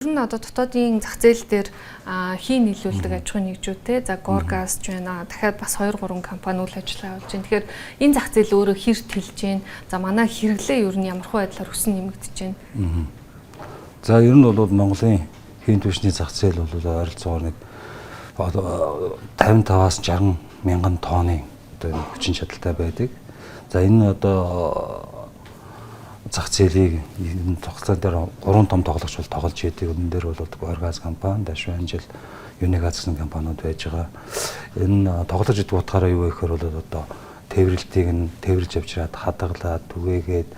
Ер нь одоо дотоодын зах зээл дээр хийн нийлүүлдэг аж ахуйн нэгжүүдтэй за Горгаз ч байна. Дахиад бас 2 3 компани үйл ажиллагаа явуулж байна. Тэгэхээр энэ зах зээл өөрөө хэрт хэлж байна. За манай хэрэглээ ер нь ямархуу байдлаар өсөн нэмэгдэж байна. За ер нь бол Монголын хийн түвшний зах зээл бол ойролцоогоор нэг 55-аас 60 мянган тонны одоо хүчин чадалтай байдаг. За энэ одоо зах зээлийг энэ тогтолцоо дээр 3 том тоглогч бол тоглож идэг. Өнөн дээр бол Горгаз компани, Дашуу Анжил, Юнигаз гэсэн компаниуд байж байгаа. Энэ тоглож идэх утгаараа юу гэхээр бол одоо тээвэрлэлтийг нь тээвэрлж авчираад хадгалаад түгээгээд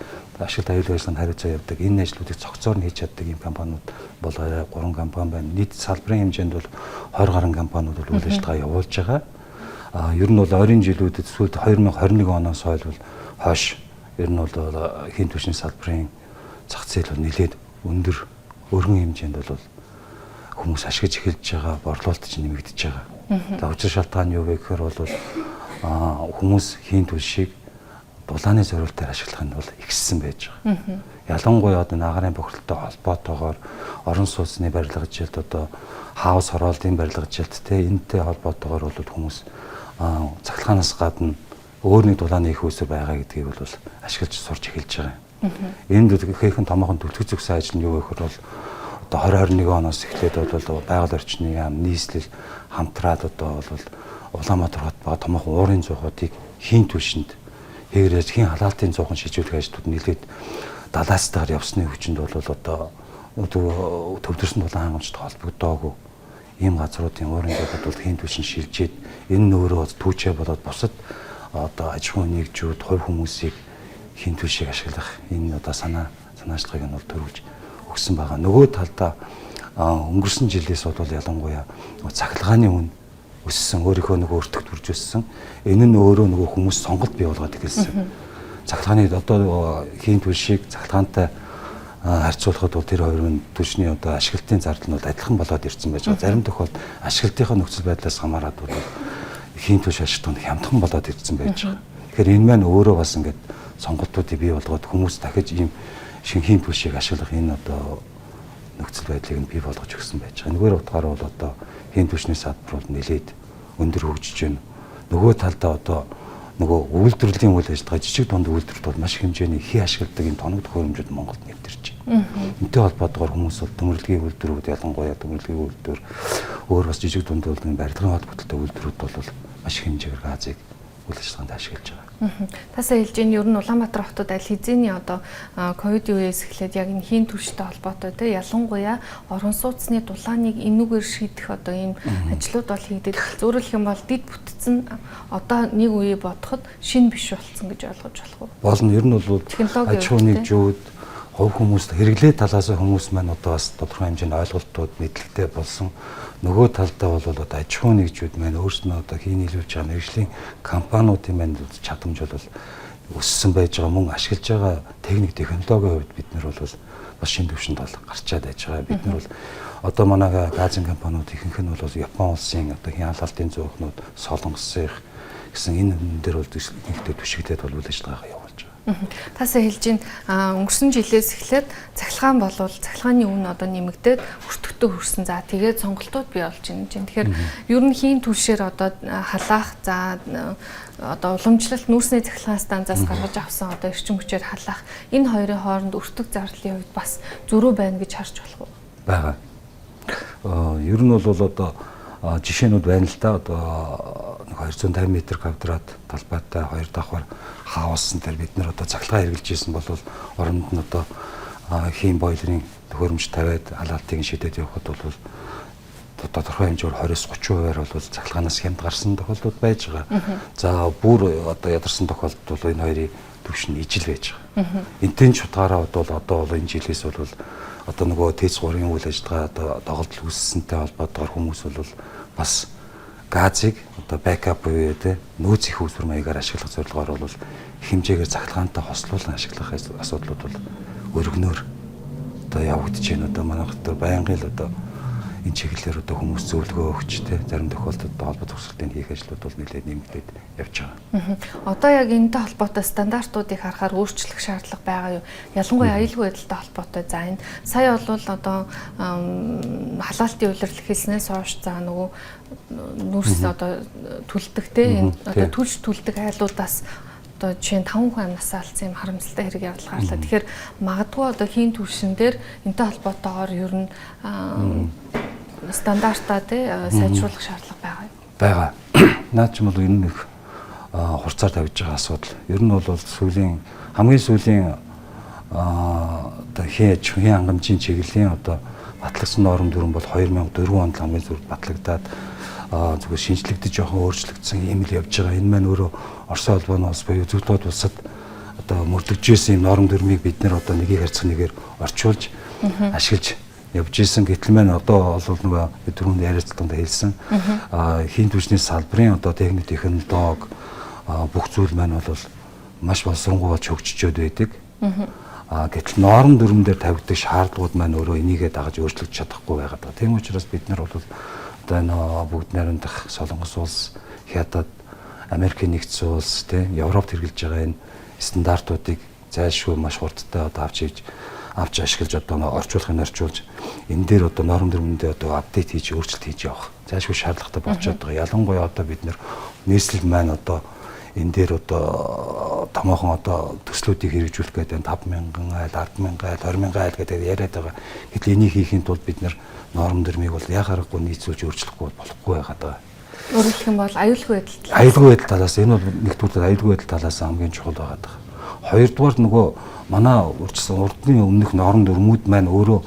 ашигт аюул ажиллагаанд хариуцаа явдаг. Энэ ажлуудыг цогцоор нь хийж чаддаг юм компаниуд бол 3 компани байна. Нийт салбарын хэмжээнд бол 20 гаруй компаниуд бол үйл ажиллагаа явуулж байгаа. Ер нь бол ойрын жилүүдэд сүүлд 2021 оноос хойш хойш ер нь бол хийн түвшний салбарын зах зээл бол нэлээд өндөр өргөн хэмжээнд бол хүмүүс ашиглаж эхэлж байгаа, борлуулалт чинь нэмэгдэж байгаа. За учир шалтгаан нь юу вэ гэхээр бол хүмүүс хийн түвшийг дулааны зориултаар ашиглах нь бол ихссэн байж байгаа. Ялангуяа одоо агарын бохирдолтой холбоотойгоор орон сууцны барилга ажилд одоо хаус хорооллын барилга ажилд энэтэй холбоотойгоор бол хүмүүс цахилгаанаас гадна өөр нэг дулааны их усэр байгаа гэдгийг бол ашиглаж сурч эхэлж байгаа юм. Энд ихэнх томоохон төлөв зөксөн ажил нь юу гэхээр бол одоо 2021 оноос эхлээд бол байгаль орчны яам нийслэл хамтраад одоо бол Улаанбаатар хот ба томоохон уурын зуухуудыг хийн түвшинд хээгрэж хийн халаалтын зуухан шийдвэрлэх ажлууд нэлээд далаацтайгаар явсны хүчинд бол одоо төвдөрсөн дулаан хангамжтай холбогдоогүй ийм газруудын уурын зуухад бол хийн түвшин шилжээд энэ нь өөрөө түүчээ болоод бусад одоо аж ахуйн нэгжүүд хувь хүмүүсийг хийн түвшийг ашиглах энэ одоо санаачлагыг нь бол төрүүлж өгсөн байгаа. Нөгөө талдаа өнгөрсөн жилээс бол ялангуяа цахилгааны үн өссөн, өөрийнхөө нөгөө өртөгт хүрж өссөн. Энэ нь өөрөө нөгөө хүмүүс сонголт бий болгоод эхэлсэн. Цахилгааны одоо хийн түвшийг цахилгаантай харьцуулахад бол тэр хоёрын түвшний одоо ашиглалтын зардал нь бол адилхан болоод ирсэн байж байгаа. Зарим тохиолдолд ашиглалтынхаа нөхцөл байдлаас хамаарат бол хийн түвш ашиглалтанд хямдхан болоод ирсэн байж байгаа. Тэгэхээр энэ маань өөрөө бас ингээд сонголтуудыг бий болгоод хүмүүс дахиж ийм шинэ хийн түвшийг ашиглах энэ одоо нөхцөл байдлыг нь бий болгож өгсөн байж байгаа. Нэггээр утгаараа бол одоо хийн түвшний салбар бол нэлээд өндөр хөгжиж байна. Нөгөө талдаа одоо нөгөө үйлдвэрлэлийн үйл ажиллагаа жижиг дунд үйлдвэрлэлд бол маш хэмжээний хий ашигладаг энэ тоног төхөөрөмжүүд Монголд нэвтэрч байна. Энтэй холбоотойгоор хүмүүс бол төмөрлөгийн үйлдвэрүүд ялангуяа төмөрлөгийн үйлдвэр өөр бас жижиг дунд үйлдвэрийн барилгын холбоотой үйлдвэрүүд бол маш хэмжээгээр газыг үйл ажиллагаанд ашиглаж байгаа. Тасаа хэлж энэ ер нь Улаанбаатар хотод аль хэзээний одоо ковидын үеэс эхлээд яг энэ хийн түвштэй холбоотой те ялангуяа орон сууцны дулааныг энүүгээр шийдэх одоо ийм ажлууд бол хийгдэл. Зөвөрлөх юм бол дид бүтцэн одоо нэг үе бодоход шин биш болцсон гэж ойлгож болох уу? Болно. Ер нь бол аж ахуйн нэгжүүд хувь хүмүүст хэрэглээ талаас хүмүүс маань одоо бас тодорхой хэмжээний ойлголтууд мэдлэгтэй болсон. Нөгөө талдаа бол одоо аж ахуйн нэгжүүд маань өөрсдөө одоо хийн нийлүүлж байгаа мэргэжлийн компаниудын маань чадамж бол өссөн байж байгаа, мөн ашиглаж байгаа техник технологийн хувьд бид нар бол бас шинэ түвшинд бол гарчаад байж байгаа. Бид нар бол одоо манай газын компаниуд ихэнх нь бол Япон улсын одоо хийн халаалтын зөөхнүүд, Солонгосын гэсэн энэ дээр бол ихтэй түшиглээд бол үйл ажиллагаа явуулж байгаа. Тасаа хэлж ин өнгөрсөн жилээс эхлээд цахилгаан болвол цахилгааны үн одоо нэмэгдээд өртөгтөө хүрсэн. За тэгээд сонголтууд бий болж байна. Тэгэхээр ер нь хийн түвшээр одоо халаах за одоо уламжлалт нүүрсний цахилгаан станцаас гаргаж авсан одоо эрчим хүчээр халаах энэ хоёрын хооронд өртөг зардалын хувьд бас зөрүү байна гэж харж болох уу? Бага. Ер нь бол одоо жишээнүүд байна л да. Одоо 250 м квадрат талбайтай 2 давхар хауссан дээр бид нэр одоо цахилгаан хэрэгжилж ийсэн бол оронд нь одоо хийн бойлерын төхөөрөмж тавиад халаалтыг шийдээд явахад бол тодорхой хэмжээгээр 20-30% бол цахилгаанаас хямд гарсан тохиолдол байж байгаа. За бүр одоо ядарсан тохиолдолд бол энэ хоёрын түвшин ижил байж байгаа. Энтэн ч утгаараа бол одоо энэ жилээс бол одоо нөгөө ТЭЦ-3-ын үйл ажиллагаа одоо доголдол үүссэнтэй холбоотойгоор хүмүүс бол бас газыг одоо бэкап буюу те нөөц их үүсвэр маягаар ашиглах зорилгоор бол хэмжээгээр цахилгаантай хослуулан ашиглах асуудлууд бол өргөнөөр одоо явагдаж байна. Одоо манай хотод байнгын л одоо энэ чиглэлээр одоо хүмүүс зөвлөгөө өгч тэ зарим тохиолдолд холбоо төгсөлтөнд хийх ажлууд бол нэлээд нэмэгдээд явж байгаа. Одоо яг энэтэй холбоотой стандартуудыг харахаар өөрчлөх шаардлага байгаа юу? Ялангуяа аюулгүй байдалтай холбоотой. За энэ сая бол одоо халаалтын улирал хэлснээс хойш за нөгөө нүрс одоо түлдэг те энэ одоо түлж түлдэг айлуудаас одоо жишээ нь 5% амнасаа алдсан юм харамсалтай хэрэг явдал гарлаа. Тэгэхээр магадгүй одоо хийн түвшин дээр энэтэй холбоотойгоор ер нь стандартаа тий сайжруулах шаардлага байгаа юу? Байгаа. Наад ч юм бол энэ нэг хурцаар тавьж байгаа асуудал. Ер нь бол хамгийн сүүлийн одоо хийн хангамжийн чиглэлийн одоо батлагдсан норм дүрэн бол 2004 онд хамгийн зүрх батлагдаад зүгээр шинжлэгдэж жоохон өөрчлөгдсөн юм л явж байгаа. Энэ маань өөрөө Оросын холбооноос буюу зөвлөлт улсад одоо мөрдөж исэн норм дүрмийг бид нэр одоо нэгийг харьцах нэгээр орчуулж ашиглаж явж исэн. Гэтэл маань одоо бол нөгөө бид түрүүнд ярилцлаганд хэлсэн хийн түвшний салбарын одоо техник технологи бүх зүйл маань бол маш боловсронгуй болж хөгжиж байдаг. Гэтэл норм дүрмэн дээр тавигддаг шаардлагууд маань өөрөө энийгээ дагаж өөрчлөгдөж чадахгүй байгаад байгаа. Тийм учраас бид нар бол одоо энэ бүгд найрамдах Солонгос улс, Хятад, Америкийн нэгдсэн улс, тийм Европт хэрэгжилж байгаа энэ стандартуудыг зайлшгүй маш хурдтай одоо авч ашиглаж одоо орчуулж энэ дээр одоо норм дүрмэндээ одоо апдейт хийж өөрчлөлт хийж явах зайлшгүй шаардлагатай болчиход байгаа. Ялангуяа одоо бид нэр нийслэл маань одоо энэ дээр одоо томоохон одоо төслүүдийг хэрэгжүүлэх гэдэг 5,000 айл, 10,000 айл, 20,000 айл гэдэг яриад байгаа. Гэтэл энийг хийхин тулд бид норм дүрмийг бол яхаарахгүй нийцүүлж өөрчлөхгүй болохгүй байгаад байгаа. Өөрөөр хэлэх юм бол аюулгүй байдал талаас энэ бол нэгдүгээр аюулгүй байдал талаас хамгийн чухал байгаад байгаа. Хоёрдугаар нөгөө манай урьдчилсан урдны өмнөх норм дүрмүүд маань өөрөө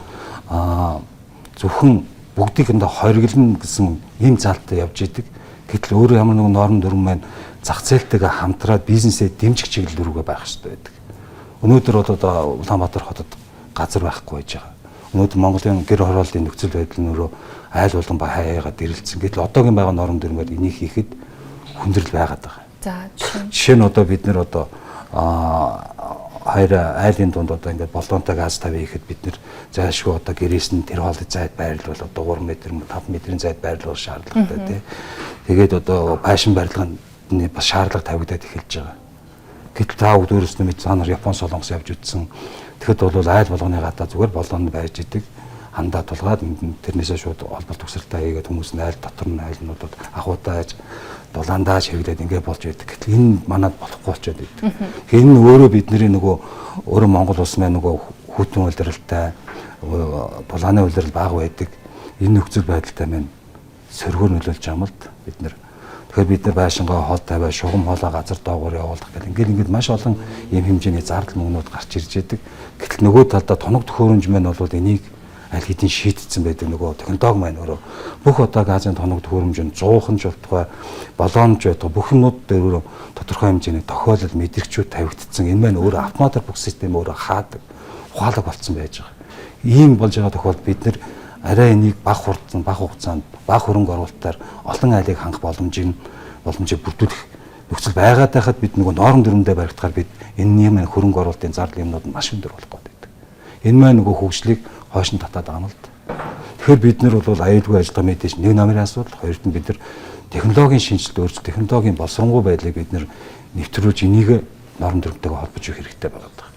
зөвхөн бүгдийг энэ хоригдно гэсэн ийм заалтаа явж идэг. Гэтэл өөрөө ямар нэгэн норм дүрм маань зах зээлтэйгээ хамтраад бизнесээ дэмжих чиглэл рүүгээ байх хэрэгтэй байдаг. Өнөөдөр бол одоо Улаанбаатар хотод газар байхгүй байж байгаа. Өнөөдөр Монголын гэр хорооллын нөхцөл байдал нь өөрөө айл болгон ба хаяагаад ирэлцсэн. Гэтэл одоогийн байгаа норм дүрмээр энийг хийхэд хүндрэл байгаад байгаа. За жишээ нь одоо бид нэр одоо хоёр айлын дунд одоо ингээд болоонтой газ тавь хийхэд бид нэр зайлшгүй одоо гэрээс нь тэр хоолой зайд байрлал одоо 3 м 5 м-ийн зайд байрлал шаардлагатай тий. Тэгээд одоо фашн барилгын бас шаардлага тавигдаад эхэлж байгаа. Гэтэл та бүгд өөрөөсөө мэд цаанаар Япон солонгос явж үтсэн. Тэгэхэд бол айл болгоны гадаа зүгээр болоонд байж идэг. Хандаа тулгаад тэрнээсээ шууд холболт төгсөлтөө хийгээд хүмүүс нь айл дотор нь айлнуудад ахуйтааж дулаандаа чиглээд ингээд болж байдаг. Гэтэл энэ манад болохгүй болчиход байдаг. Тэгэхээр энэ өөрөө бидний нөгөө өөрөө Монгол улс маань нөгөө хүйтэн улиралтай дулааны улирал бага байдаг. Энэ нөхцөл байдалтай маань сөргөөр нөлөөлж байгаа юм л бид нэр. Тэгэхээр бид нар байшингаа хоол тавиа шугам хоолоо газар доогуур явуулах гэх ингээд маш олон ийм хэмжээний зардал мөнгнүүд гарч ирж байдаг. Гэтэл нөгөө талдаа тоног төхөөрөмж маань бол энийг аль хэдийн шийдсэн байдаг нөгөө технологи маань өөрөө бүх одоо газын тоног төхөөрөмж нь 100хан жуултгай болоонж байдаг бүх юмнууд дээр өөрөө тодорхой хэмжээний тохиолдол мэдрэгчүүд тавигдсан. Энэ маань өөрөө автоматар бүх систем өөрөө хаадаг ухаалаг болцсон байж байгаа. Ийм болж байгаа тохиолдолд бид нар арай энийг бага хугацаанд бага хөрөнгө оруулалтаар олон айлыг хангах боломжийг бүрдүүлэх нөхцөл байгаад байхад бид нөгөө норм дүрмдээ баригдахаар бид энэ юм хөрөнгө оруулалтын зардал юмнууд маш өндөр болох гэдэг. Энэ маань нөгөө хөгжлийг хойш нь татаад байгаа юм л да. Тэгэхээр бид нар бол аюулгүй ажиллагаа мэдээж нэг намын асуудал, хоёрт нь бид нар технологийн шинжилт өөрчлөлт, технологийн боловсронгуй байдлыг бид нар нэвтрүүлж энийг норм дүрмтэйгээ холбож өгөх хэрэгтэй байгаа.